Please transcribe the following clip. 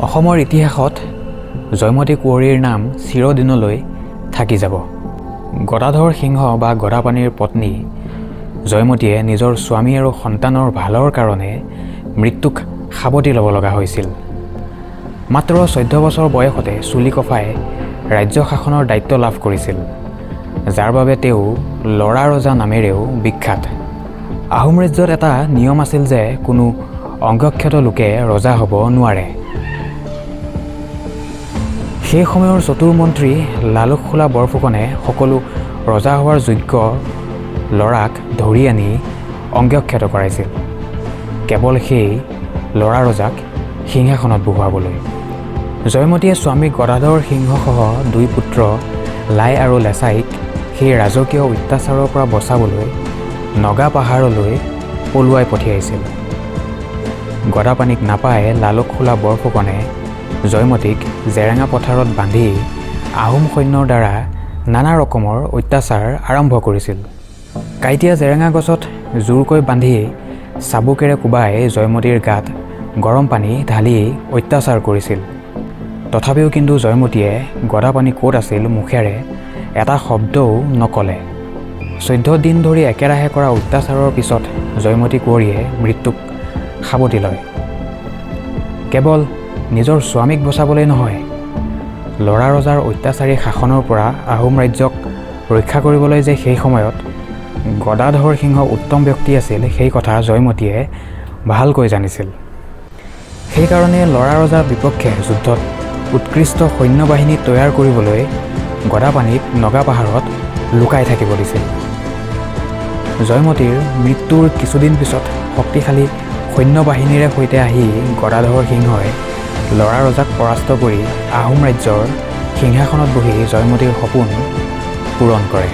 অসমৰ ইতিহাসত জয়মতী কুঁৱৰীৰ নাম চিৰদিনলৈ থাকি যাব। গদাধৰ সিংহ বা গদাপাণিৰ পত্নী জয়মতীয়ে নিজৰ স্বামী আৰু সন্তানৰ ভালৰ কাৰণে মৃত্যুক সাৱটি ল'ব লগা হৈছিল। মাত্ৰ 14 বছৰ বয়সতে চুলি কফাই ৰাজ্য শাসনৰ দায়িত্ব লাভ কৰিছিল, যাৰ বাবে তেওঁ ল'ৰা ৰজা নামেৰেও বিখ্যাত। আহোম ৰাজ্যত এটা নিয়ম আছিল যে কোনো অংগক্ষত লোকে ৰজা হ'ব নোৱাৰে। সেই সময়ৰ চতুৰ মন্ত্ৰী লালুকখোলা বৰফুকনে সকলো ৰজা হোৱাৰ যোগ্য ল'ৰাক ধৰি আনি অংগক্ষত কৰাইছিল, কেৱল সেই ল'ৰা ৰজাক সিংহাসনত বহুৱাবলৈ। জয়মতীয়ে স্বামী গদাধৰ সিংহসহ 2 পুত্ৰ লাই আৰু লেছাইক সেই ৰাজকীয় অত্যাচাৰৰ পৰা বচাবলৈ নগা পাহাৰলৈ পলুৱাই পঠিয়াইছিল। গদাপাণিক নাপাই লালুকখোলা বৰফুকনে জয়মতীক জেৰেঙা পথাৰত বান্ধি আহোম সৈন্যৰ দ্বাৰা নানা ৰকমৰ অত্যাচাৰ আৰম্ভ কৰিছিল। কাঁইটীয়া জেৰেঙা গছত জোৰকৈ বান্ধি চাবুকেৰে কোবাই জয়মতীৰ গাত গৰম পানী ঢালি অত্যাচাৰ কৰিছিল। তথাপিও কিন্তু জয়মতীয়ে গদাপাণি ক'ত আছিল মুখেৰে এটা শব্দও নকলে। 14 দিন ধৰি একেৰাহে কৰা অত্যাচাৰৰ পিছত জয়মতী কুঁৱৰীয়ে মৃত্যুক সাৱটি লয়। কেৱল নিজৰ স্বামীক বচাবলৈ নহয়, ল'ৰা ৰজাৰ অত্যাচাৰী শাসনৰ পৰা আহোম ৰাজ্যক ৰক্ষা কৰিবলৈ যে সেই সময়ত গদাধৰ সিংহ উত্তম ব্যক্তি আছিল, সেই কথা জয়মতীয়ে ভালকৈ জানিছিল। সেইকাৰণে ল'ৰা ৰজাৰ বিপক্ষে যুদ্ধত উৎকৃষ্ট সৈন্যবাহিনী তৈয়াৰ কৰিবলৈ গদাপাণিক নগা পাহাৰত লুকাই থাকিব দিছিল। জয়মতীৰ মৃত্যুৰ কিছুদিন পিছত শক্তিশালী সৈন্যবাহিনীৰে সৈতে আহি গদাধৰ সিংহই ল'ৰা ৰজাক পৰাস্ত কৰি আহোম ৰাজ্যৰ সিংহাসনত বহি জয়মতীৰ সপোন পূৰণ কৰে।